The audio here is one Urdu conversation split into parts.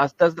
10-10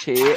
6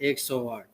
108.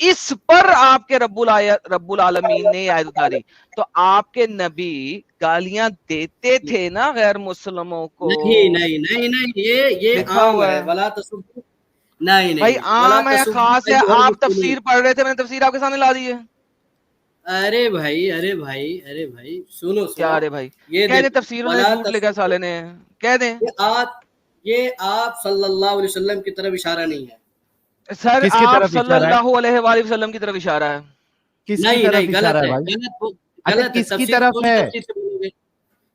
اس پر آپ کے رب العالمین نے آیت اتاری. تو آپ کے نبی گالیاں دیتے تھے نا غیر مسلموں کو. نہیں یہ لکھا عام ہوا ہے. ہے ولا تسبوا. نہیں بھائی ولا عام ہے تسبوا خاص ہے. ایھا آپ المسلمین. تفسیر پڑھ رہے تھے, میں نے تفسیر آپ کے سامنے لا دی ہے. ارے بھائی سنو کیا ارے بھائی یہ کہہ دیں دیکھو تفسیر نے ولا جھوٹ لکھا تسبوا. سالے نے, کہہ دیں. یہ آپ صلی اللہ علیہ وسلم کی طرف اشارہ نہیں ہے. سر کس کی آپ طرف صلی اشارہ ہے؟ اللہ علیہ وآلہ وسلم کی طرف اشارہ ہے. کس کی طرف نہیں اشارہ غلط ہے ہے. بھائی؟ اچھا غلط ہے. کس کی تفسیر طرف کون سی ہے؟ تفسیر سے بولو گے؟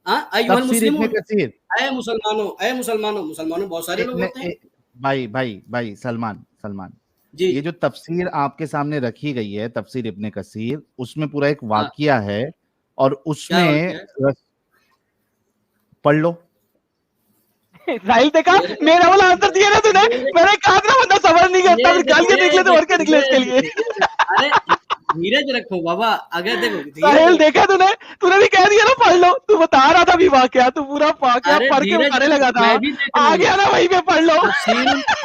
ہاں ایھا تفسیر ابن المسلمون. کثیر. اے مسلمانوں بہت سارے لوگ ہوتے ہیں. بھائی سلمان جی یہ جو تفسیر آپ کے سامنے رکھی گئی ہے, تفسیر ابن کثیر, اس میں پورا ایک ہاں واقعہ ہے, اور اس کیا میں واقعہ ہے؟ پڑھ لو. ساحل دیکھا میرے میرا والا آنسر دیا نا تھی. میں نے کہا تھا بندہ صبر نہیں کرتا, پھر گالیاں نکلے تو اور کیا نکلے اس کے لیے. ارے دھیرج رکھو بابا. اگر دیکھو ساحل دیکھا تو نے بھی کہہ دیا نا پڑھ لو. تو بتا رہا تھا بھی واقعہ, تو پورا واقعہ ارے پڑھ کے دھیرج بتانے رکھو, لگا تھا. میں بھی دیکھ رہا آ ہوں. گیا نا وہیں پہ پڑھ لو.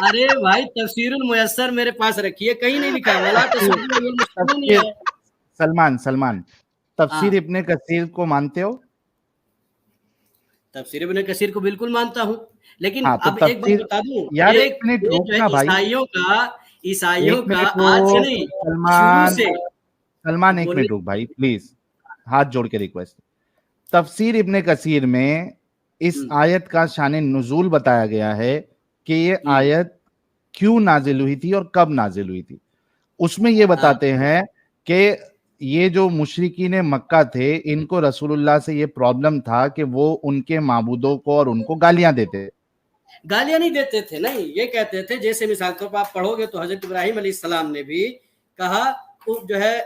ارے بھائی تفسیر المیسر میرے پاس رکھی ہے, کہیں نہیں لکھا ولا تسبوا ایھا المسلمون نہیں تفسیر ہے. سلمان ہاں تفسیر ابن کثیر کو مانتے ہو؟ تفسیر ابن کثیر کو بالکل مانتا ہوں, لیکن ہاں تو اب ایک بات تفسیر, بتا دوں. یار ایک ایک منٹ جو ہے روکنا بھائی, عیسائیوں ایک کا منٹ آج سے روک نہیں شروع سلمان. سے سلمان ایک بولنے. منٹ روک بھائی پلیز, ہاتھ جوڑ کے ریکویسٹ. تفسیر ابن کثیر میں اس آیت کا شان نزول بتایا گیا ہے کہ یہ آیت کیوں نازل ہوئی تھی اور کب نازل ہوئی تھی. اس میں یہ بتاتے ہیں کہ یہ جو مشرکین مکہ تھے, ان کو رسول اللہ سے یہ پرابلم تھا کہ وہ ان کے معبودوں کو اور ان کو گالیاں دیتے. گالیاں نہیں دیتے تھے, نہیں یہ کہتے تھے, جیسے مثال طور پر آپ پڑھو گے تو حضرت ابراہیم علیہ السلام نے بھی کہا جو ہے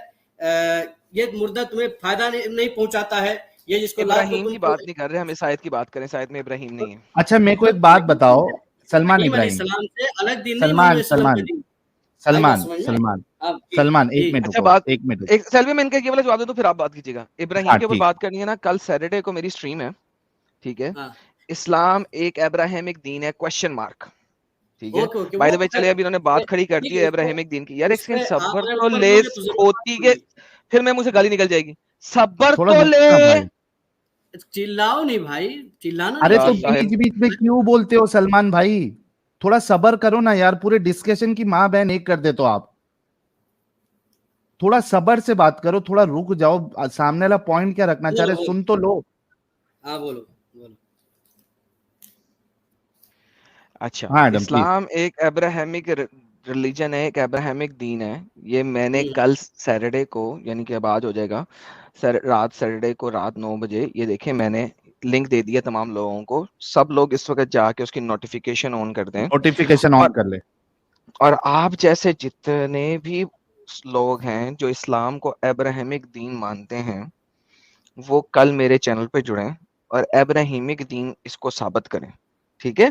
یہ مردہ تمہیں فائدہ نہیں پہنچاتا ہے, یہ جس کو لاؤ تو ابراہیم تم کی کو. بات نہیں کر رہے ہم, اس آیت کی بات کریں. آیت میں ابراہیم نہیں ہے. اچھا میرے کو ایک بات بتاؤ سلمان ابراہیم علیہ ابراہیم, السلام سے الگ دین نہیں, انہوں نے اسلام کا دین. آئی بات سمجھ میں؟ سلمان ایک جی منٹ اچھا رکو, بات ایک منٹ. ایک سیلوی میں ان کا یہ والا جواب دے تو پھر آپ بات کیجیے گا. ابراہیم ہاں کے اوپر ٹھیک, بات کرنی ہے نا, کل سیٹرڈے کو میری سٹریم ہے, ٹھیک ہے. ہاں اسلام ایک ابراہیمک دین ہے, کوشچن مارک, ٹھیک ہے. Okay okay. بائی وہ دا وے چلے ابھی انہوں نے بات کھڑی کر ٹھیک دی ہے, ہے اس پہ ابراہیمک دین کی. یار ایک اس سیکنڈ پہ آپ صبر اگر تو اوپر لے, بولو گے تو ضرور کھوتی کے, پھر میں مجھ سے گالی نکل جائے گی. صبر تھوڑا تو رکو لے. نا بھائی. چلاؤ نہیں بھائی, چلانا ارے نہیں تو یار چاہیے. ساحل, بیچ بیچ میں کیوں بولتے ہو سلمان بھائی, تھوڑا صبر کرو نا یار, پورے ڈسکشن کی ماں بہن ایک کر دے تو آپ. تھوڑا صبر سے بات کرو, تھوڑا رک جاؤ, سامنے والا پوائنٹ کیا رکھنا چاہ رہے, سن تو لو. ہاں بولو. اچھا ہاں ایڈم پلیز. اسلام ایک ابراہیمک ریلیجن ہے, ایک ابراہیمک دین ہے. یہ میں نے کل سیٹرڈے کو, یعنی کہ اب آج ہو جائے گا رات, سیٹرڈے کو رات 9 بجے, یہ دیکھیں میں نے لنک دے دیا تمام لوگوں کو. سب لوگ اس وقت جا کے اس کی نوٹیفیکیشن آن کر دیں, نوٹیفیکیشن آن کر لے. اور آپ جیسے جتنے بھی لوگ ہیں جو اسلام کو ابراہیمک دین مانتے ہیں, وہ کل میرے چینل پہ جڑیں اور ابراہیمک دین اس کو ثابت کریں, ٹھیک ہے.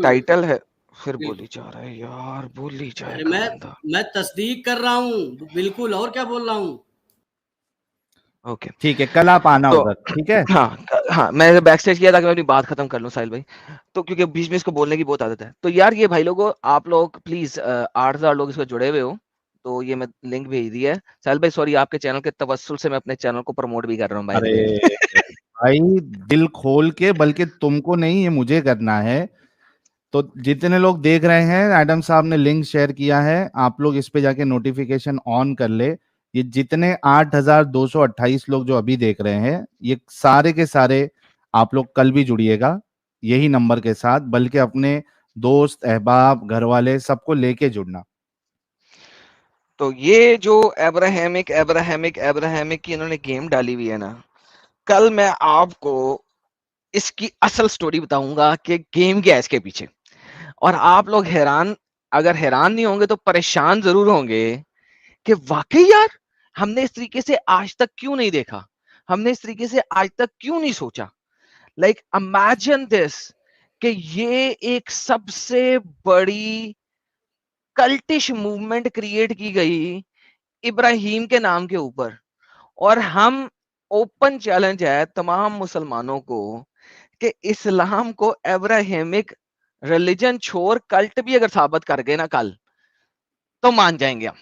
ٹائٹل ہے, پھر بولی جا رہا ہے یار, بولی جائے گا بندہ. میں تصدیق کر رہا ہوں بالکل, اور کیا بول رہا ہوں. اوکے ٹھیک ہے, کل آپ آنا تو ادھر, ٹھیک ہے. ہاں میں بیک اسٹیج کیا تاکہ میں اپنی بات ختم کر لوں ساحل بھائی, تو کیونکہ بیچ میں اس کو بولنے کی بہت عادت ہے. تو یار یہ بھائی لوگوں, آپ لوگ پلیز 8,000 لوگ اس کو جڑے ہوئے ہو, تو یہ میں لنک بھیج دی ہے. ساحل بھائی سوری, آپ کے چینل کے توسل سے میں اپنے چینل کو پروموٹ بھی کر رہا ہوں. بائی دا وے ارے بھائی دل کھول کے, بلکہ تم کو نہیں, یہ مجھے کرنا ہے. تو جتنے لوگ دیکھ رہے ہیں, ایڈم صاحب نے لنک شیئر کیا ہے, آپ لوگ اس پہ جا کے نوٹیفیکیشن آن کر لے. یہ جتنے 8,228 لوگ جو ابھی دیکھ رہے ہیں, یہ سارے کے سارے آپ لوگ کل بھی جڑیے گا یہی نمبر کے ساتھ, بلکہ اپنے دوست, احباب, گھر والے سب کو لے کے جڑنا. تو یہ جو ابراہیمک کی انہوں نے گیم ڈالی ہوئی ہے نا, کل میں آپ کو اس کی اصل سٹوری بتاؤں گا کہ گیم کیا ہے اس کے پیچھے. اور آپ لوگ حیران, اگر حیران نہیں ہوں گے تو پریشان ضرور ہوں گے کہ واقعی یار ہم نے اس طریقے سے آج تک کیوں نہیں دیکھا, ہم نے اس طریقے سے آج تک کیوں نہیں سوچا. لائک امیجن دس, کہ یہ ایک سب سے بڑی کلٹش موومنٹ کریٹ کی گئی ابراہیم کے نام کے اوپر, اور ہم اوپن چیلنج ہے تمام مسلمانوں کو کہ اسلام کو ابراہیمک ریلیجن چھوڑ کلٹ بھی اگر ثابت کر گئے نا کل, تو مان جائیں گے ہم.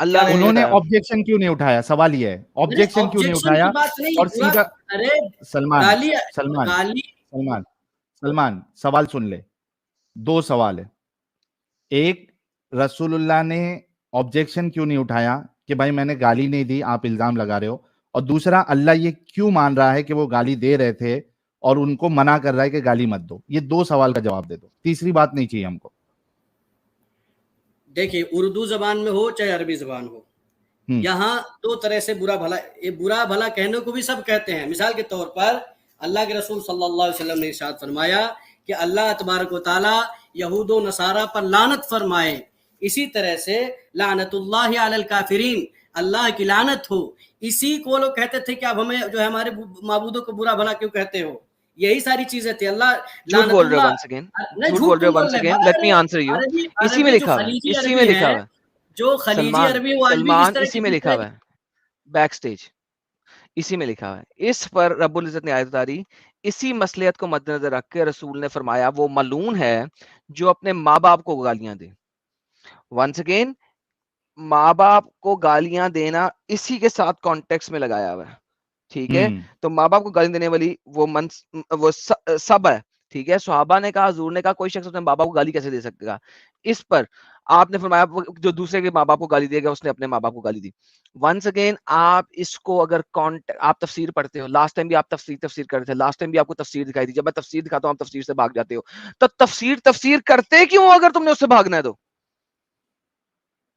اللہ نے انہوں نے بتایا. آبجیکشن کیوں نہیں اٹھایا؟ سوال یہ ہے آبجیکشن کیوں نہیں objection اٹھایا؟ کی بات نہیں اور پورا- سیدھا ارے سلمان گالی سلمان گالی سلمان سلمان سوال سن لے. 2 سوال ہے. ایک، رسول اللہ نے آبجیکشن کیوں نہیں اٹھایا کہ بھائی میں نے گالی نہیں دی، آپ الزام لگا رہے ہو؟ اور دوسرا، اللہ یہ کیوں مان رہا ہے کہ وہ گالی دے رہے تھے اور ان کو منع کر رہا ہے کہ گالی مت دو؟ یہ 2 سوال کا جواب دے دو. تیسری بات نہیں چاہیے ہم کو. دیکھیے اردو زبان میں ہو چاہے عربی زبان ہو، یہاں 2 طرح سے برا بھلا، یہ برا بھلا کہنے کو بھی سب کہتے ہیں. مثال کے طور پر اللہ کے رسول صلی اللہ علیہ وسلم نے ارشاد فرمایا کہ اللہ تبارک و تعالی یہود و نصارہ پر لعنت فرمائے. اسی طرح سے لعنت اللہ علی الکافرین، اللہ کی لعنت ہو. اسی کو لوگ کہتے تھے کہ اب ہمیں جو ہے ہمارے معبودوں کو برا بھلا کیوں کہتے ہو. یہی ساری چیزیں تھی. اللہ جھوٹ بول رہے ہو once again. جھوٹ بول رہے ہو once again. Let me answer you. اسی میں لکھا ہوا ہے، اسی میں لکھا ہوا ہے. جو خلیجی عربی وہ عربی سلمان اسی میں لکھا ہوا ہے، بیک سٹیج اسی میں لکھا ہوا ہے. اس پر رب العزت نے آیت اتاری، اسی مصلحت کو مد نظر رکھ کے رسول نے فرمایا وہ ملعون ہے جو اپنے ماں باپ کو گالیاں دے. ونس اگین، ماں باپ کو گالیاں دینا اسی کے ساتھ کانٹیکس میں لگایا ہوا ہے. ٹھیک ہے، تو ماں باپ کو گالی دینے والی وہ سب ہے. ٹھیک ہے، صحابہ نے کہا، حضور نے کہا کوئی شخص اپنے ماں باپ کو گالی کیسے دے سکے گا؟ اس پر آپ نے فرمایا جو دوسرے کے ماں باپ کو گالی دے گا اس نے اپنے ماں باپ کو گالی دی. ونس اگین، آپ اس کو اگر آپ تفسیر پڑھتے ہو، لاسٹ ٹائم بھی آپ تفسیر کرتے تھے، لاسٹ ٹائم بھی آپ کو تفسیر دکھائی دی. جب میں تفسیر دکھاتا ہوں آپ تفسیر سے بھاگ جاتے ہو. تو تفسیر کرتے کیوں اگر تم نے اس سے بھاگنا ہے تو؟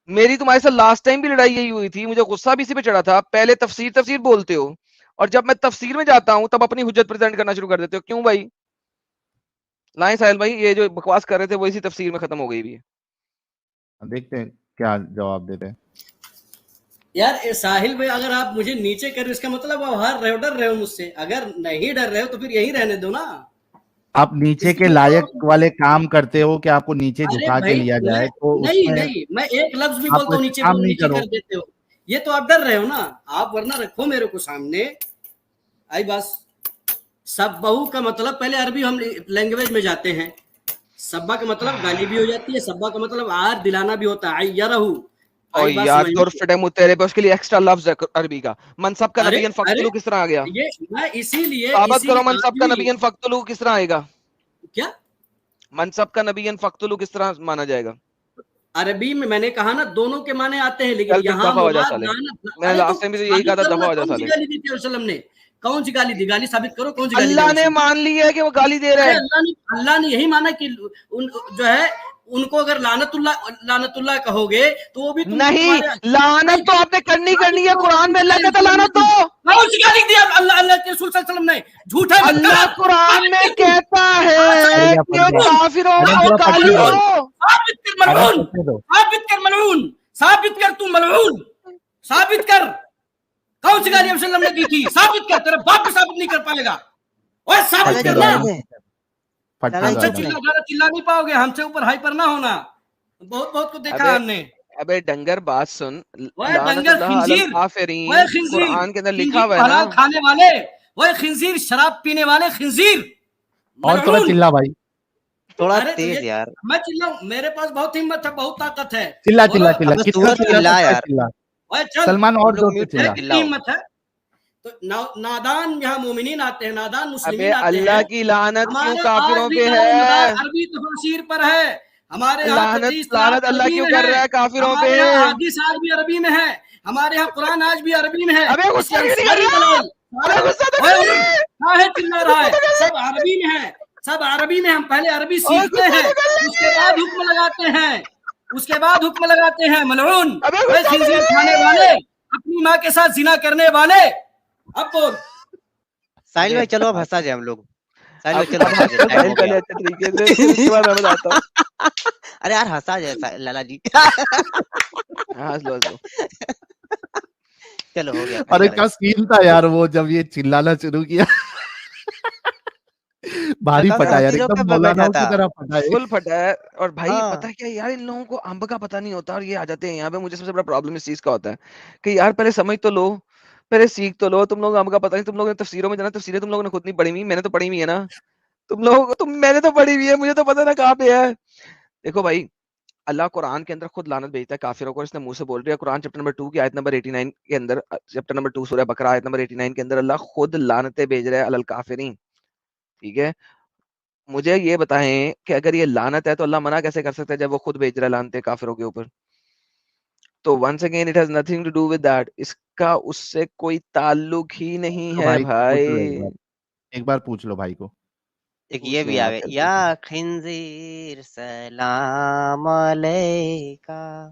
میری تمہارے ساتھ لاسٹ ٹائم بھی لڑائی یہی ہوئی تھی، مجھے غصہ بھی اسی پہ چڑھا تھا. پہلے تفسیر بولتے ہو اور جب میں تفسیر میں جاتا ہوں تب اپنی حجت پریزنٹ کرنا شروع کر دیتے ہو. کیوں بھائی؟ لائن ساحل بھائی، یہ جو بکواس کر رہے تھے وہ اسی تفسیر میں ختم ہو گئی بھی. دیکھتے ہیں کیا جواب دیتے ہیں. یار ساحل بھائی، اگر آپ مجھے نیچے کر رہے اس کا مطلب آپ ہار رہے ہو، ڈر رہے ہو مجھ سے. اگر نہیں ڈر رہے ہو تو پھر یہی رہنے دو نا. آپ نیچے کے لائق والے کام کرتے ہو کہ آپ کو نیچے ارے جھکا کے بھائی لیا جائے تو اس نہیں میں نہیں، میں ایک لفظ بھی آپ بولتا ہوں نیچے کام بول نہیں نیچے کرو. کر دیتے ہو. یہ تو آپ ڈر رہے ہو نا. آپ ورنہ رکھو میرے کو سامنے. آئی بس سب بہو کا مطلب، پہلے عربی ہم لینگویج میں جاتے ہیں. سبا کا مطلب گالی بھی ہو جاتی ہے، سبا کا مطلب آر دلانا بھی ہوتا ہے. اور یار تیرے پہ اس کے لیے ایکسٹرا لفظ ہے عربی کا. منصب کا نبی فقتلو کس طرح آ گیا؟ یہ میں اسی لیے ثابت کرو منصب کا نبی فقتلو کس طرح آئے گا؟ کیا منصب کا نبی فقتلو کس طرح مانا جائے گا؟ عربی میں نے کہا نا دونوں کے معنی آتے ہیں، لیکن چل پھر یہاں دفع ہو جا مراد سالے. لعنت. میں لاسٹ ٹائم بھی تو یہی کہا تھا دفع ہو جا کون سی سالے. گالی دی تھی وسلم نے؟ کون سی گالی دی؟ گالی ثابت کرو کون سی گالی دی. اللہ نے مان لی ہے کہ وہ گالی دے رہے ہیں. اللہ نے یہی مانا کہ جو ہے ان کو اگر لعنت اللہ کہو گے تو وہ بھی نہیں، لعنت تو آپ نے کرنی ہے. قرآن میں اللہ کہتا لعنت دو. کون سی گالی دی اللہ کے رسول صلی اللہ علیہ وسلم نے؟ جھوٹا اللہ قرآن میں کہتا ہے کہ کافروں کو گالی دو. ثابت کر ملعون، ثابت کر تو ملعون، ثابت کر کون سی گالی وسلم نے دی تھی. ثابت کر، تیرا باپ بھی ثابت نہیں کر پائے گا. اور ثابت کرنا. چلا نہیں پاؤ گے، ہم سے اوپر ہائی پر نہ ہونا. بہت کو دیکھا ہم نے. ابے ڈنگر بات سن. ڈنگر خنزیر، قرآن کے اندر لکھا ہوا ہے نا، کھانے والے وہ خنزیر، شراب پینے والے خنزیر. اور تھوڑا چلا بھائی، تھوڑا تیز یار. میں چلاؤں، میرے پاس بہت ہمت ہے، بہت طاقت ہے. چلا چلا یار. سلمان اور ہمت ہے. تو نادان یہاں مومنین آتے ہیں، نادان مسلمین آتے ہیں. اللہ کی لعنت کیوں کافروں پہ ہے؟ عربی تفسیر پر ہے. ہمارے لعنت اللہ کیوں کر رہا ہے کافروں پہ؟ حدیث آج بھی عربی میں ہے، ہمارے یہاں قرآن آج بھی عربی میں ہے. چلا رہا ہے، سب عربی میں ہے، سب عربی میں. ہم پہلے عربی سیکھتے ہیں، اس کے بعد حکم لگاتے ہیں، اس کے بعد حکم لگاتے ہیں. ملعون، خنزیر کھانے والے، اپنی ماں کے ساتھ زنا کرنے والے. اب بول ساحل بھائی چلو اب ہنسا جائے ہم لوگ. ساحل بھائی چلو ہنسا جائے. اچھے طریقے سے اس کے بعد میں بتاتا ہوں. ارے یار ہنسا جائے لالا جی. چلو ہو گیا. ارے کیا سین تھا یار وہ جب یہ چلانا شروع کیا. بھاری پھٹا یار، ایک دم مولانا کی طرح پھٹا ہے، فل پھٹا ہے. اور بھائی پتہ کیا یار، ان لوگوں کو امب کا پتہ نہیں ہوتا اور یہ آ جاتے ہیں یہاں پہ. مجھے سب سے بڑا پرابلم اس چیز کا ہوتا ہے کہ یار پہلے سمجھ تو لو، پہلے سیکھ تو لو. تم لوگ امب کا پتہ نہیں، تم لوگوں نے تفسیروں میں جانا، تفسیریں تم لوگوں نے خود نہیں پڑھی ہوئی، میں نے تو پڑھی ہوئی ہے نا. میں نے تو پڑھی ہوئی ہے، مجھے تو پتہ نا کہاں پہ ہے. دیکھو بھائی، اللہ قرآن کے اندر خود لعنت بھیجتا ہے کافروں کو, اس نے منہ سے بول رہی ہے. قرآن چیپٹر نمبر 2 کی آیت نمبر 89 کے اندر, چیپٹر نمبر 2 سورہ بقرہ آیت نمبر 89 کے اندر اللہ خود لعنتیں بھیج رہا ہے علی الکافرین. ٹھیک ہے, مجھے یہ بتائیں کہ اگر یہ لعنت ہے تو اللہ منع کیسے کر سکتا ہے جب وہ خود بھیج رہا ہے لعنتیں کافروں کے اوپر؟ تو once again it has nothing to do with that, اس کا اس سے کوئی تعلق ہی نہیں ہے بھائی. ایک بار پوچھ لو بھائی کو. ایک یہ بھی آ گیا, یا خنزیر سلام علیکا,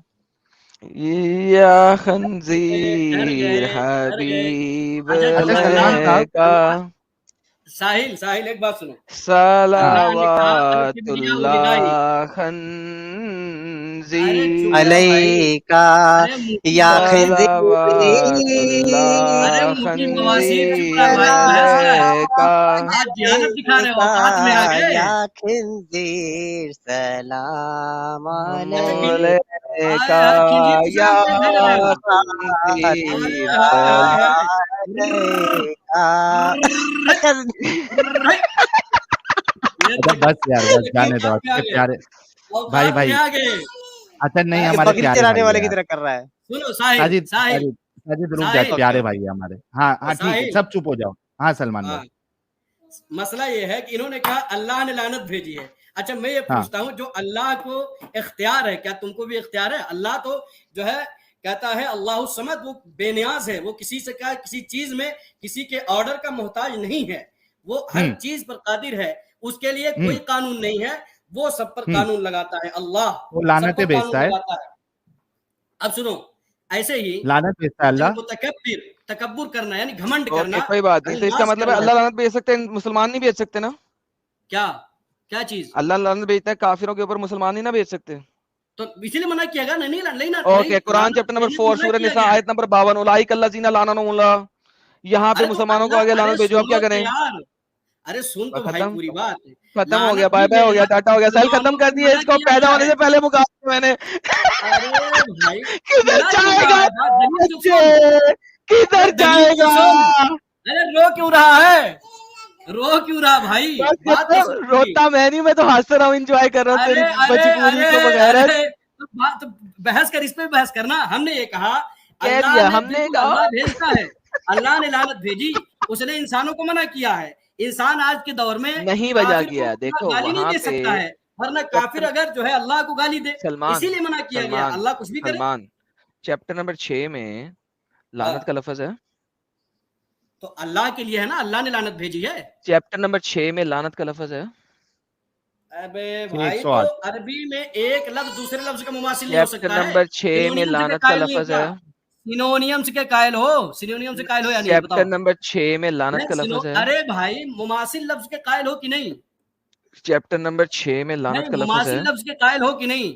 یا خنزیر حبیب کا ساحل ایک بات سنو, صلوات اللہ خنزیر علیکا یا خنزیر یا خنزیر سلام علیکا یا بس یار بس جانے دو پیارے بھائی بھائی. اچھا نہیں ہمارے پیارے آنے والے کی طرح کر رہا ہے. سنو ساجد رک جائے, پیارے بھائی ہمارے. ہاں ہاں ٹھیک ہے, سب چپ ہو جاؤ. ہاں سلمان بھائی, مسئلہ یہ ہے کہ انہوں نے کہا اللہ نے لعنت بھیجی ہے. اچھا میں یہ پوچھتا ہوں, جو اللہ کو اختیار ہے, کیا تم کو بھی اختیار ہے؟ اللہ تو جو ہے کہتا ہے اللہ الصمد, وہ بے نیاز ہے, وہ کسی سے کیا کسی چیز میں کسی کے آرڈر کا محتاج نہیں ہے, وہ ہر چیز پر قادر ہے, اس کے لیے کوئی قانون نہیں ہے, وہ سب پر قانون لگاتا ہے. اللہ وہ لعنتیں بھیجتا ہے. اب سنو, ایسے ہی لعنت بھیجتا ہے اللہ. تکبر کرنا یعنی گھمنڈ کرنا, کوئی بات نہیں. تو اس کا مطلب ہے اللہ لعنت بھیج سکتے ہیں, مسلمان نہیں بھیج سکتے نا؟ کیا چیز اللہ لعنت بھیجتا ہے کافروں کے اوپر, مسلمان ہی نہ بھیج سکتے؟ تو اسی لیے منع کیا گیا نہیں. اوکے, قرآن چیپٹر نمبر 4 سورہ نساء آیت نمبر 52, اولئک الذین لعنهم اللہ. یہاں پہ مسلمانوں کو آگے لعنت بھیجو, اب کیا کریں؟ ارے سن تو بھائی پوری بات ختم ہو گیا, بائے بائے ہو گیا, ٹاٹا ہو گیا. سیل ختم کر دیے اس کو, پیدا ہونے سے پہلے مقابلہ میں نے. کدھر جائے گا, کدھر جائے گا؟ ارے رو کیوں رہا بھائی؟ روتا میں نہیں, میں تو ہنس رہا ہوں, انجوائے کر رہا ہوں تیری مجبوری کو بغیر. بحث کر, اس پہ بحث کرنا. ہم نے یہ کہا اللہ بھیجتا ہے, اللہ نے لعنت بھیجی, اس نے انسانوں کو منع کیا ہے. انسان آج کے دور میں نہیں بجا گیا, دیکھو گالی نہیں دے سکتا ہے, ورنہ کافر اگر جو ہے اللہ کو گالی دے, اسی لیے منع کیا گیا. اللہ کچھ بھی کرے. سلمان چیپٹر نمبر 6 میں لعنت کا لفظ ہے, تو اللہ کے لیے ہے نا, اللہ نے لعنت بھیجی ہے. چیپٹر نمبر 6 میں لعنت کا لفظ ہے. ابے بھائی تو عربی میں ایک لفظ دوسرے لفظ کا مماثل نہیں ہو سکتا ہے. چیپٹر نمبر 6 میں لعنت کا لفظ ہے. سینونیم سے قائل ہو, سینونیم سے قائل ہو یا نہیں؟ چیپٹر نمبر 6 میں لعنت کا لفظ ہے. ارے بھائی مماثل لفظ کے قائل ہو کہ نہیں؟ چیپٹر نمبر 6 میں لعنت کا لفظ ہے. مماثل لفظ کے قائل ہو کہ نہیں؟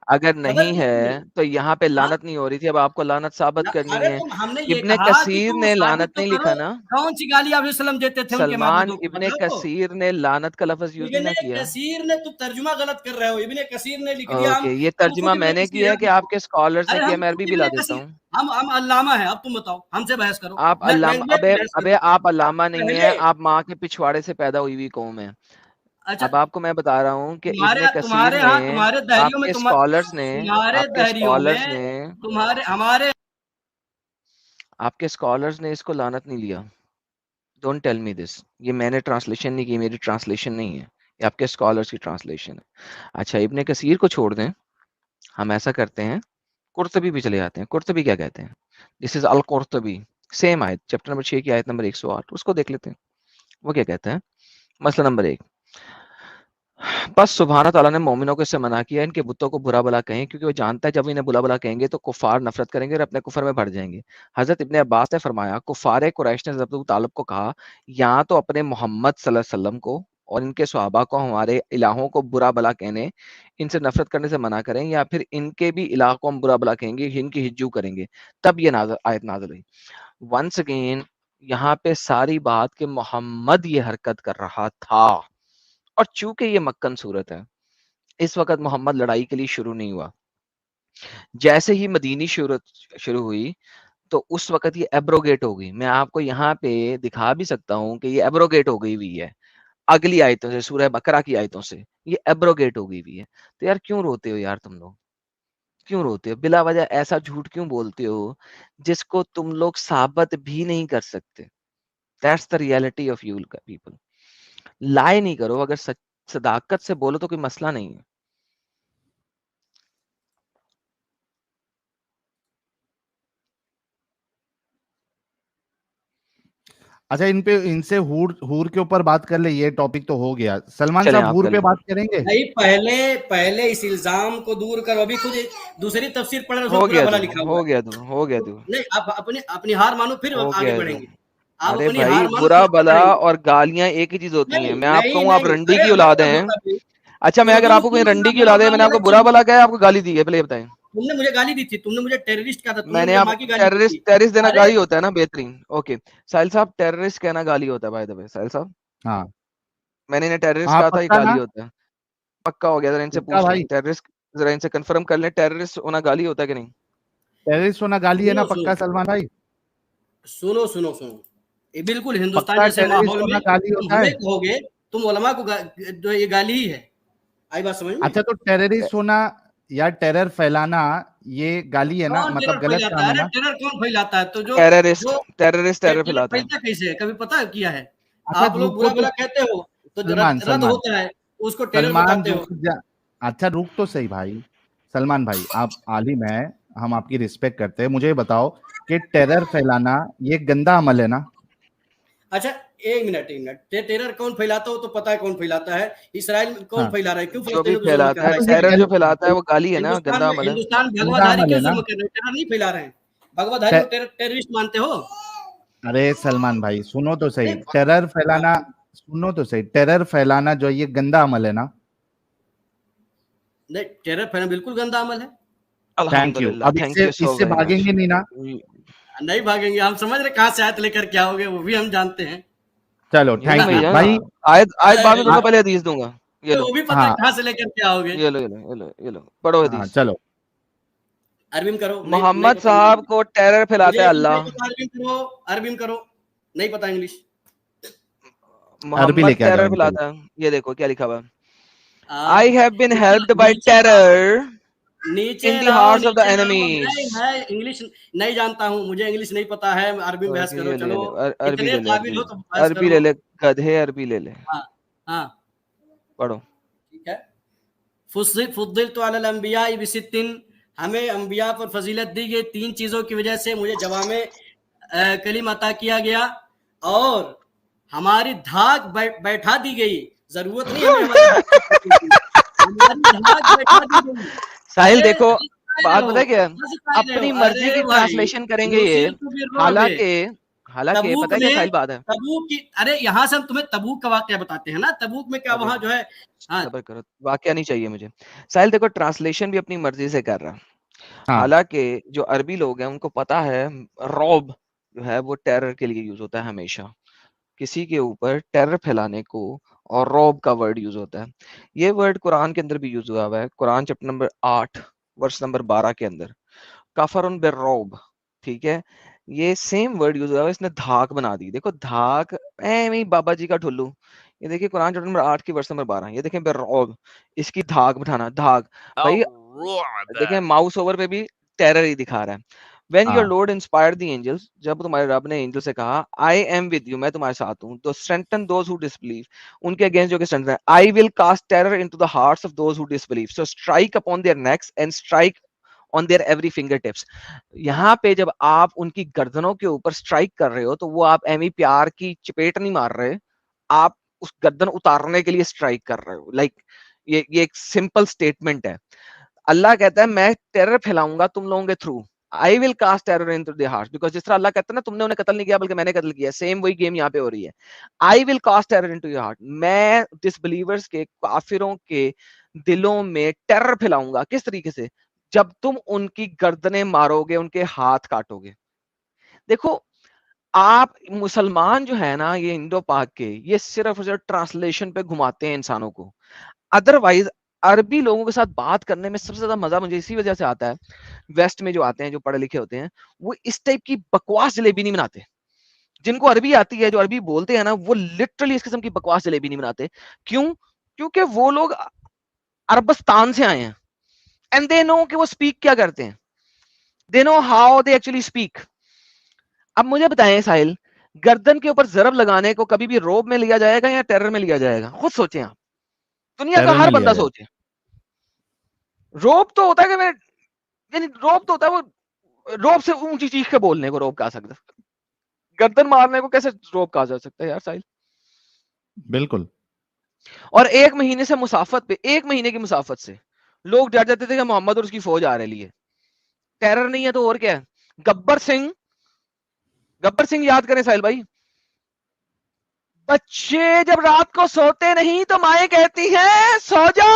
اگر نہیں ہے تو یہاں پہ لعنت نہیں ہو رہی تھی, اب آپ کو لعنت ثابت کرنی ہے. ابن کثیر نے لعنت نہیں لکھا نا, کون سی گالی آپ وسلم دیتے تھے سلمان. ابن کثیر نے لعنت کا لفظ یوز نہیں کیا. کثیر نے تو ترجمہ غلط کر رہے ہو, ابن کثیر نے لکھ دیا. یہ ترجمہ میں نے کیا ہے کہ آپ کے اسکالر سے کیا, میں عربی بھی لا دیتا ہوں. ہم علامہ ہیں, اب تم بتاؤ, ہم سے بحث کرو. آپ علامہ, ابے آپ علامہ نہیں ہیں, آپ ماں کے پچھواڑے سے پیدا ہوئی ہوئی قوم ہے. اب آپ کو میں بتا رہا ہوں کہ ابن کثیر نے, آپ کے اسکالرز نے, آپ کے اسکالرز نے اس کو لعنت نہیں لیا. ڈونٹ ٹیل می دس, یہ میں نے ٹرانسلیشن نہیں کی, میری ٹرانسلیشن نہیں ہے, یہ آپ کے اسکالرز کی ٹرانسلیشن ہے. اچھا ابن کثیر کو چھوڑ دیں, ہم ایسا کرتے ہیں قرطبی بھی چلے جاتے ہیں. قرطبی کیا کہتے ہیں؟ دس از القرطبی, سیم آیت, چیپٹر نمبر 6 کی آیت نمبر 108, اس کو دیکھ لیتے ہیں. وہ کیا کہتے ہیں؟ مسئلہ نمبر 1, بس سبحانہ تعالیٰ نے مومنوں کو اس سے منع کیا ان کے بتوں کو برا بلا کہیں, کیونکہ وہ جانتا ہے جب انہیں برا بلا کہیں گے تو کفار نفرت کریں گے اور اپنے کفر میں بڑھ جائیں گے. حضرت ابن عباس نے فرمایا, کفار قریش نے حضرت ابو طالب کو کہا, یا تو اپنے محمد صلی اللہ علیہ وسلم کو اور ان کے صحابہ کو ہمارے الہوں کو برا بلا کہنے, ان سے نفرت کرنے سے منع کریں, یا پھر ان کے بھی الہ کو ہم برا بلا کہیں گے, ان کی ہجو کریں گے. تب یہ آیت نازل ہوئی. ونس اگین یہاں پہ ساری بات کہ محمد یہ حرکت کر رہا تھا, اور چونکہ یہ مکن صورت ہے, اس وقت محمد لڑائی کے لیے شروع نہیں ہوا. جیسے ہی مدینی شروع ہوئی تو اس وقت یہ ایبروگیٹ ہو گئی. میں آپ کو یہاں پہ دکھا بھی سکتا ہوں کہ یہ ایبروگیٹ ہو گئی ہوئی ہے. اگلی آیتوں سے, سورہ بقرہ کی آیتوں سے, یہ ایبروگیٹ ہو گئی ہوئی ہے. تو یار کیوں روتے ہو یار تم لوگ, کیوں روتے ہو بلا وجہ ایسا جھوٹ کیوں بولتے ہو جس کو تم لوگ ثابت بھی نہیں کر سکتے. That's the reality of you people. لائے نہیں کرو, اگر صداقت سے بولو تو کوئی مسئلہ نہیں ہے. اچھا ان سے ہور کے اوپر بات کر لے, یہ ٹاپک تو ہو گیا. سلمان چلیں صاحب آپ ہور کر پہ لیں. بات کریں گے؟ نہیں, پہلے اس الزام کو دور کرو. ابھی خود دوسری تفسیر پڑھ رہے اس میں ہو برا گیا بھلا تو, لکھا ہوا ہو ہے. گیا تو, ہو گیا تو, نہیں, آپ اپنی ہار مانو, پھر ہو آگے گیا بڑھیں تو. گے. آپ ارے اپنی ہار بھائی مانو, برا پھر بلا بڑھیں گے. اور گالیاں ایک ہی چیز ہوتی ہیں. میں آپ کہوں آپ نہیں, رنڈی کی ارے اولاد ہوتا ہیں. ہوتا بھی. اچھا میں اگر آپ کو کہیں اردو رنڈی کی میں اولاد ہے, میں نے آپ کو برا بلا کہا ہے, آپ کو گالی دی ہے, پہلے یہ بتائیں. تم نے مجھے گالی دی تھی, تم نے مجھے ٹیررسٹ کہا تھا, تم نے میں نے مجھے آپ ماں کی گالی دی تھی. ٹیررسٹ دینا ارے گالی ہوتا ہے نا, بہترین. اوکے ساحل صاحب, ٹیررسٹ کہنا گالی ہوتا ہے بائی دا وے. ساحل صاحب ہاں میں نے انہیں ٹیررسٹ ہاں کہا تھا, یہ پکا نا, گالی ہوتا ہے. پکا ہو گیا, ذرا ان سے پکا پوچھ لیں بھائی. ٹیررسٹ, ذرا ان سے کنفرم کر لیں ٹیررسٹ ہونا گالی ہوتا ہے کہ نہیں. ٹیررسٹ ہونا گالی ہے نا سنو پکا سلمان بھائی؟ سنو سنو سنو, یہ بالکل ہندوستان پکا جیسے ٹیررسٹ ماحول ہونا میں گالی تم ہوتا ہمیں ہے. کہو گے, تم علماء کو جو یہ گالی ہی ہے. آئی بات سمجھ میں؟ اچھا تو ٹیررسٹ ہونا یا ٹیرر پھیلانا یہ گالی ہے نا, کون ٹیرر مطلب غلط پھیلاتا کام ہے؟ ہے ارے نا. ٹیرر کون پھیلاتا ہے؟ تو جو ٹیررسٹ ٹیرر ٹیرر پھیلاتا ہے. پھیلتا کیسے ہے, کبھی پتہ کیا ہے؟ اچھا آپ لوگ رکو برا تو بلا کہتے ہو تو رد سلمان ہوتا ہے, اس کو ٹیرر سلمان بتاتے ہو. رک جا. اچھا رک تو صحیح بھائی. سلمان بھائی آپ عالم ہیں, ہم آپ کی رسپیکٹ کرتے ہیں. مجھے بتاؤ کہ ٹیرر پھیلانا یہ گندا عمل ہے نا؟ اچھا ایک منٹ, ٹیرر کون پھیلاتا ہو تو پتا ہے کون پھیلاتا ہے. اسرائیل کون پھیلا رہا ہے, کیوں جو بھی فلسطینیوں پہ ظلم کر پھیلاتا رہا ہے, ہے؟ ٹیرر جو پھیلاتا ہے وہ گالی ہے نا, ہندوستان گندا میں عمل ہے. ہندوستان بھگوا گندا دھاری عمل کیوں ہے نا. ظلم کر رہے ہیں؟ ٹیرر نہیں پھیلا رہے ہیں. بھگوا دھاری کو ٹیررسٹ مانتے ہو؟ ارے سلمان بھائی سنو تو صحیح, ٹیرر پھیلانا, سنو تو صحیح, ٹیرر پھیلانا جو یہ گندا عمل ہے نا. نہیں, ٹیرر پھیلانا بالکل گندا عمل ہے. Thank you. الحمدللہ, اب تھینک یو سو اس سے ویری بھاگیں مچ. گے نہیں نا. نہیں بھاگیں گے, ہم سمجھ رہے کہاں سے آیت لے کر کے آؤ گے, وہ بھی ہم جانتے ہیں. چلو یوں تھینک میں یو بھائی. آیت بعد میں دوں گا, پہلے حدیث دوں گا. یہ لو وہ بھی پتہ ہے ہاں کہاں سے لے کر کے آؤ گے. یہ لو, یہ لو, یہ لو, یہ لو, پڑھو ہاں حدیث. چلو. عربی میں کرو. نہیں محمد پتہ صاحب کو ٹیرر پھیلاتا مجھے ہے انگلش نہیں اللہ. پتہ, عربی میں کرو, عربی میں کرو. نہیں پتہ انگلش. عربی لے محمد کے آ جاؤ ٹیرر ان کے لیے. پھیلاتا ہے. یہ دیکھو کیا لکھا ہوا ہے. آ, I have been helped by نیچے لاؤ, terror نیچے in the لاؤ, hearts of the نیچے لاؤ. enemies. میں انگلش نہیں جانتا ہوں, مجھے انگلش نہیں پتا ہے. عربی میں بحث کرو. یہ لے چلو لے, عربی اتنے لے لے, قابل ہو تو بحث عربی کرو. لے لے, گدھے عربی لے لے. ہاں ہاں پڑھو. ٹھیک ہے. فضلت علی الانبیاء بست, ہمیں انبیاء پر فضیلت دی گئی 3 چیزوں کی وجہ سے. مجھے جوامع کلم عطا کیا گیا اور ہماری دھاک بیٹھا دی گئی. ضرورت نہیں ہمیں ہماری دھاک بیٹھا دی گئی. ساحل ارے دیکھو بات ہو, پتہ ہے کیا ہے, ہنس رہے ہو. اپنی مرضی ارے کی بھائی, ٹرانسلیشن کریں گے یہ. نصرت بالرعب. حالانکہ تبوک پتہ ہے کیا میں, ساحل بات ہے. تبوک کی, ارے یہاں سے ہم تمہیں تبوک کا واقعہ بتاتے ہیں نا. تبوک میں کیا ابھی وہاں جو ہے, ہاں صبر کرو, واقعہ نہیں چاہیے مجھے. ساحل دیکھو ٹرانسلیشن بھی اپنی مرضی سے کر رہا. ہاں حالانکہ جو عربی لوگ ہیں ان کو پتا ہے رعب جو ہے وہ ٹیرر کے لیے یوز ہوتا ہے ہمیشہ. کسی کے اوپر ٹیرر پھیلانے کو اور رعب کا ورڈ یوز ہوتا ہے. یہ ورڈ قرآن کے اندر بھی یوز ہوا ہوا ہے. قرآن چیپٹر نمبر 8 ورس نمبر 12 کے اندر کفرن بالرعب. ٹھیک ہے, یہ سیم ورڈ یوز ہوا ہے. اس نے دھاک بنا دی. دیکھو دھاک ایویں بابا جی کا ٹھلو. یہ دیکھیے قرآن چیپٹر نمبر 8 کی ورس نمبر 12, یہ دیکھیں بالرعب, اس کی دھاک بٹھانا. دھاک بھائی دیکھیں ماؤس اوور پہ بھی ٹیرر ہی دکھا رہا ہے. When your ہاں Lord inspired the angels, جب تمہارے رب نے اینجل سے کہا I am with you, میں تمہارے ساتھ ہوں, تو strengthen those who disbelieve, ان کے اگینسٹ جو کہ strengthen ہے. I will cast terror into the hearts of those who disbelieve, so strike upon their necks and strike on their every fingertips. یہاں پہ جب آپ ان کی گردنوں کے اوپر اسٹرائک کر رہے ہو تو وہ آپ ایویں پیار کی چپیٹ نہیں مار رہے, آپ اس گردن اتارنے کے لیے اسٹرائک کر رہے ہو. لائک یہ ایک سمپل اسٹیٹمنٹ ہے. اللہ کہتا ہے میں ٹیرر پھیلاؤں گا تم لوگوں کے through. I will cast terror into their hearts, because جس طرح اللہ کہتا ہے نا تم نے انہیں قتل نہیں کیا بلکہ میں نے قتل کیا, سیم وہی گیم یہاں پہ ہو رہی ہے. I will cast terror into your heart, میں ڈسبلیورز کے, کافروں کے دلوں میں ٹیرر پھیلاؤں گا. کس طریقے سے؟ جب تم ان کی گردنیں مارو گے, ان کے ہاتھ کاٹو گے. دیکھو آپ مسلمان جو ہے نا یہ انڈو پاک کے, یہ صرف ٹرانسلیشن پہ گھماتے ہیں انسانوں کو. ادروائز عربی لوگوں کے ساتھ بات کرنے میں سب سے زیادہ مزہ مجھے اسی وجہ سے آتا ہے, ویسٹ میں جو آتے ہیں جو پڑھے لکھے ہوتے ہیں وہ اس ٹائپ کی بکواس جلیبی نہیں بناتے جن کو عربی آتی ہے, جو عربی بولتے ہیں نا, وہ لٹرلی اس قسم کی بکواس جلیبی نہیں بناتے. کیوں؟ کیونکہ وہ لوگ عربستان سے آئے ہیں اینڈ دے نو کہ وہ اسپیک کیا کرتے ہیں, they know how they actually speak. اب مجھے بتائیں ساحل, گردن کے اوپر ضرب لگانے کو کبھی بھی روب میں لیا جائے گا یا ٹیرر میں لیا جائے گا؟ خود سوچیں آپ, دنیا کا ہر بندہ سوچے. روب تو ہوتا ہے کہ میں, یعنی روب تو ہوتا ہے وہ روب سے اونچی چیخ کے بولنے کو روب کہا سکتا, گردن مارنے کو کیسے روب کہا جا سکتا ہے یار ساحل؟ بالکل. اور 1 مہینے سے مسافت پہ, 1 مہینے کی مسافت سے لوگ ڈر جاتے تھے کہ محمد اور اس کی فوج آ رہی ہے. ٹیرر نہیں ہے تو اور کیا ہے؟ گبر سنگھ, گبر سنگھ یاد کریں ساحل بھائی, بچے جب رات کو سوتے نہیں تو مائیں کہتی ہیں سو جا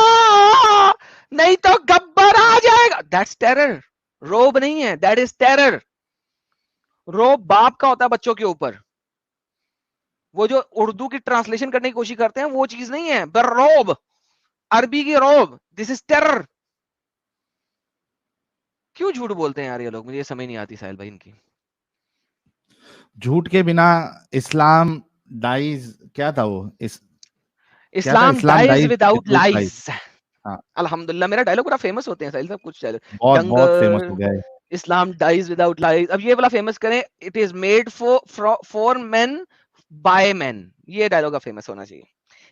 نہیں تو گبر آ جائے گا. دیٹس ٹیرر, روب نہیں ہے, دیٹ از ٹیرر. روب باپ کا ہوتا ہے بچوں کے اوپر. وہ جو اردو کی ٹرانسلیشن کرنے کی کوشش کرتے ہیں وہ چیز نہیں ہے, بر روب, عربی کی روب, دس از ٹیرر. کیوں جھوٹ بولتے ہیں یار یہ لوگ, مجھے یہ سمجھ نہیں آتی ساحل بھائی ان کی. جھوٹ کے بنا اسلام ڈائز, کیا تھا وہ, اسلام ڈائز وداؤٹ لائز. ہاں. الحمدللہ میرا ڈائلاگ پورا فیمس ہوتے ہیں ساحل صاحب, کچھ بہت فیمس ہو گیا ہے. Islam dies without lies. اب یہ والا فیمس کریں, it is made for man by man, یہ ڈائلاگ کا فیمس ہونا چاہیے.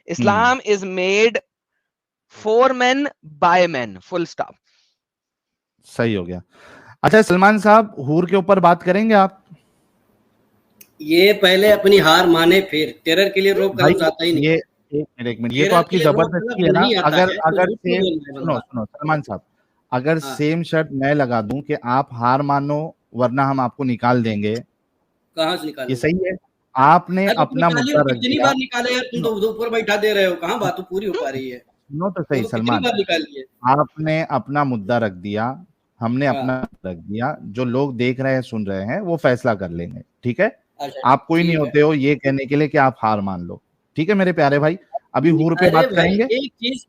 Islam is made for man by man, full stop. صحیح ہو گیا. اچھا سلمان صاحب, حور کے اوپر بات کریں گے آپ؟ یہ پہلے اپنی ہار مانے, پھر ٹیرر کے لیے روب کا لفظ آتا ہی نہیں. ایک منٹ, یہ تو آپ کی زبردستی ہے نا. اگر سنو سلمان صاحب, اگر سیم شرط میں لگا دوں کہ آپ ہار مانو ورنہ ہم آپ کو نکال دیں گے, کہاں سے نکالیں؟ یہ صحیح ہے؟ آپ نے اپنا مدعا رکھ کتنی دیا. بار نکالے یار, تم تو اوپر بیٹھا دے رہے ہو, کہاں بات تو پوری ہو پا رہی ہے. سنو تو صحیح سلمان, آپ نے اپنا مدعا رکھ دیا, ہم نے اپنا رکھ دیا, جو لوگ دیکھ رہے ہیں سن رہے ہیں وہ فیصلہ کر لیں گے, ٹھیک ہے؟ آپ کوئی نہیں ہوتے ہو یہ کہنے کے لیے کہ آپ ہار مان لو, ٹھیک ہے میرے پیارے بھائی؟ ابھی حور پہ بات کریں گے. ایک چیز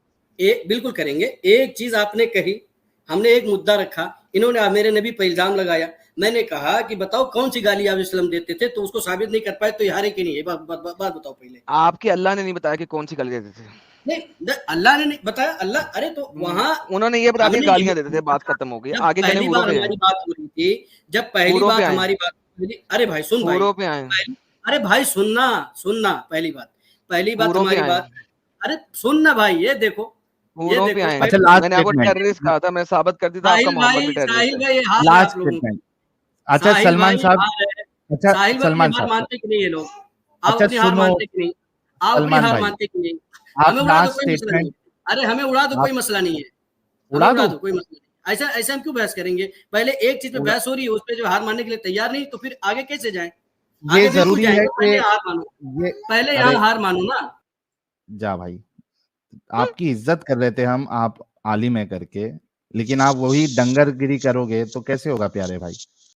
بالکل کریں گے. ایک چیز آپ نے کہی, ہم نے ایک مدعا رکھا, انہوں نے میرے نبی پہ الزام لگایا. میں نے کہا کہ بتاؤ کون سی گالی آپ اسلام دیتے تھے, تو اس کو ثابت نہیں کر پائے, تو یہ ہارے کی نہیں ہے. بات بتاؤ پہلے. آپ کے اللہ نے نہیں بتایا کہ کون سی گالی دیتے تھے. نہیں, اللہ نے نہیں بتایا. اللہ, ارے تو وہاں انہوں نے یہ بتا دیا گالیاں دیتے تھے, بات ختم ہو گئی. آگے چلیں. پہلی بار ہماری بات ہو رہی تھی, جب پہلی بات ہماری بات ہو رہی تھی. ارے بھائی سن بھائی, ارے بھائی سننا پہلی بات ہماری بات. ارے سننا بھائی, یہ دیکھو میں نے آپ کو ٹیررسٹ کہا تھا, میں ثابت کر دی تھا آپ کا محمد بھی ٹیررسٹ ہے. Last statement. اچھا سلمان صاحب, ساحل بھائی ہار مانتے کہ نہیں یہ لوگ؟ آپ اپنی ہار مانتے کہ نہیں؟ آپ اپنی ہار مانتے کہ نہیں؟ ہمیں اڑا دو, کوئی مسئلہ نہیں. ارے ہمیں اڑا دو, کوئی مسئلہ نہیں ہے. اڑا دو, کوئی مسئلہ نہیں. ایسا ہم کیوں بحث کریں گے؟ پہلے ایک چیز پہ بحث ہو رہی ہے, اس پہ جو ہار ماننے کے لیے تیار نہیں, تو پھر آگے کیسے جائیں؟ یہ ضروری ہے کہ پہلے یہاں ہار مانو نا. جا بھائی, آپ کی عزت کر رہے تھے ہم, آپ عالم ہے کر کے, لیکن آپ وہی ڈنگر گری کرو گے تو کیسے ہوگا پیارے بھائی؟